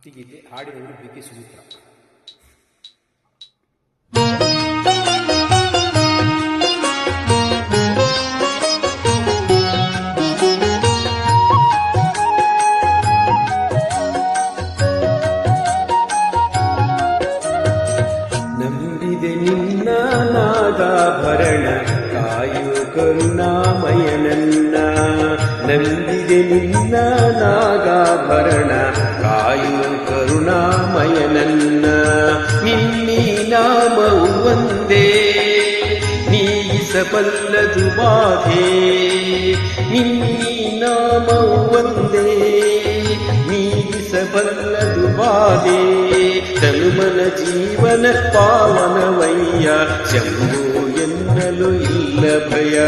ಭಕ್ತಿಗೀತೆ ಹಾಡಿದವರು ಬಿ.ಕೆ. ಸುಮಿತ್ರ. ನಂಬಿದೆ ನಿನ್ನ ನಾಗಾಭರಣ ಕಾಯು ಕರುಣಾಮಯನನ್ನ. ನಂಬಿದೆ ನಿನ್ನ ನಾಗಾಭರಣ ಕಾಯು ಕರುಣಾಮಯನನ್ನ. ನಿನ್ನೀ ನಾಮವು ಒಂದೇ ನೀಗಿಸಬಲ್ಲದು ಬಾಧೆ. ನಿನ್ನೀ ನಾಮವು ಒಂದೇ ನೀಗಿಸಬಲ್ಲದು ಬಾಧೆ. ತನುಮನ ಜೀವನ ಪಾವನವಯ್ಯ ಶಂಭೋ ಎನ್ನಲು ಇಲ್ಲ ಭಯ.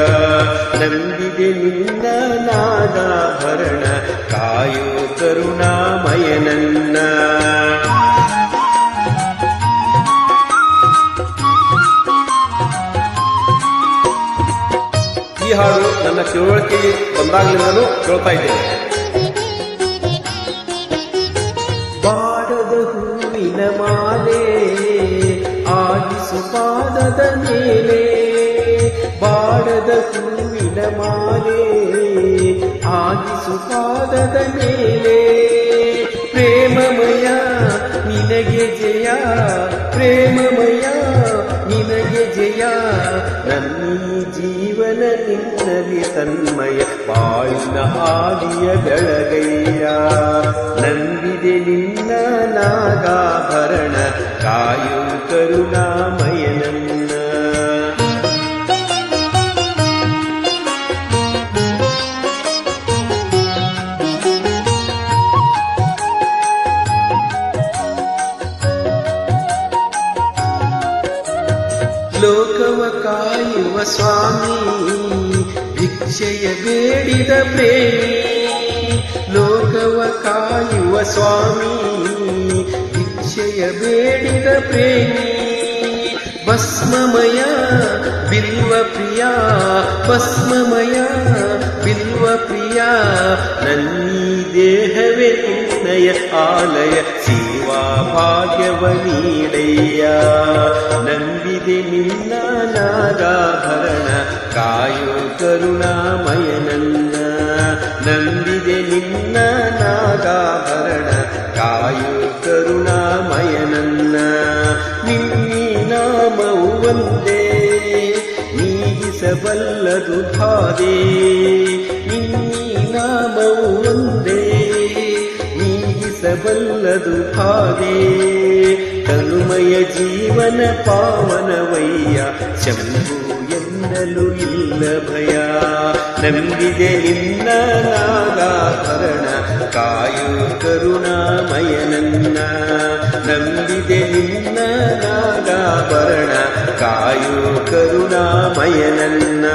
ನಂಬಿದೆ ನಿನ್ನ ನಾಗಾಭರಣ ಕಾಯೋ ಕರುಣಾಮಯನನ್ನ. ಈ ಹಾಡು ನನ್ನ ತಿಳುವಳಿಕೆ ಬಂದಾಗಲಿಂದಲೂ ಕೇಳ್ತಾ ಇದ್ದೇನೆ. ಬಾಡದ ಹೂವಿನ ಮಾಲೆ ಆಡಿಸು ಪಾದದ ಮೇಲೆ. ಬಾಡದ ಹೂವಿನ ಮಾಲೆ ಆಡಿಸು ಪಾದದ ಮೇಲೆ. ಪ್ರೇಮಮಯ ನಿನಗೆ ಜಯ, ಪ್ರೇಮಮಯ ನಿನಗೆ ಜಯ. ನನ್ನೀ ಜೀವನ ನಿನ್ನಲಿ ತನ್ಮಯ ಬಾಳಿನ ಆಡಿಯ ಬೆಳಗಯ್ಯ. ನಂಬಿದೆ ನಿನ್ನ ನಾಗಾಭರಣ ಕಾಯು ಕರುಣಾಮಯನನ್ನ. ಲೋಕವ ಕಾಯುವ ಸ್ವಾಮಿ ಭಿಕ್ಷೆಯ ಬೇಡಿದ ಪ್ರೇಮಿ. ಲೋಕವ ಕಾಯುವ ಸ್ವಾಮಿ ಭಿಕ್ಷೆಯ ಬೇಡಿದ ಪ್ರೇಮಿ. ಭಸ್ಮಮಯ ಬಿಲ್ವ ಪ್ರಿಯ, ಭಸ್ಮಮಯ ಬಿಲ್ವ ಪ್ರಿಯ. ನನ್ನೀ ದೇಹವೇ ನಿನ್ನಯ ಆಲಯ ಸೇವಾ ಭಾಗ್ಯವ ನೀಡಯ್ಯ. ನಂಬಿದೆ ನಿನ್ನ ನಾಗಾಭರಣ ಕಾಯೋ ಕರುಣಾಮಯನನ್ನ. ನಂಬಿದೆ ನಿನ್ನ ನಾಗಾಭರಣ ಕಾಯೋ ಕರುಣಾಮಯನನ್ನ. ನಿನ್ನೀ ನಾಮವು ಒಂದೇ ನೀಗಿಸಬಲ್ಲದು ಬಾಧೆ. ನಿನ್ನೀ ನಾಮವು ಒಂದೇ ನೀಗಿಸಬಲ್ಲದು ಬಾಧೆ. ತನುಮಯ ಜೀವನ ಪಾವನವಯ್ಯ ಶಂಭೋ ಎನ್ನಲು ಇಲ್ಲ ಭಯ. ನಂಬಿದೆ ನಿನ್ನ ನಾಗಾಭರಣ ಕಾಯೋ ಕರುಣಾಮಯನನ್ನ. ನಂಬಿದೆ ನಿನ್ನ ನಾಗಾಭರಣ ಕಾಯೋ ಕರುಣಾಮಯನನ್ನ.